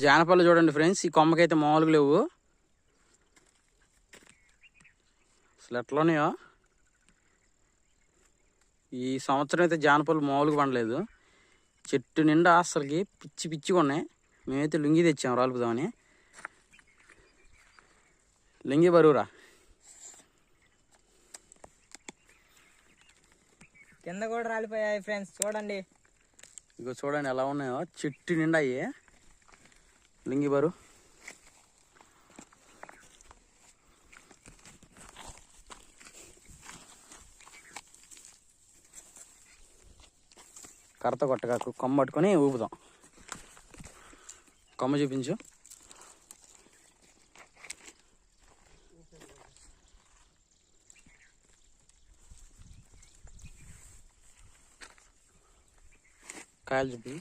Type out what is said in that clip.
జానపళ్ళు చూడండి ఫ్రెండ్స్, ఈ కొమ్మకైతే మామూలుగా లేవు, అసలు ఎట్లున్నాయో. ఈ సంవత్సరం అయితే జానపళ్ళు మామూలుగా పండలేదు, చెట్టు నిండా అసలుకి పిచ్చి పిచ్చిగా ఉన్నాయి. మేమైతే లుంగి తెచ్చాము రాలుపుదామని. లుంగి బరువురా, కింద కూడా రాలిపోయాయి ఫ్రెండ్స్, చూడండి. ఇగో చూడండి ఎలా ఉన్నాయో, చెట్టు నిండా అయ్యే లుంగి బరువు. కర్త కొట్టగాకు, కొమ్మ పట్టుకొని ఊపుదాం. కొమ్మ చూపించు. కాయలు చూపి.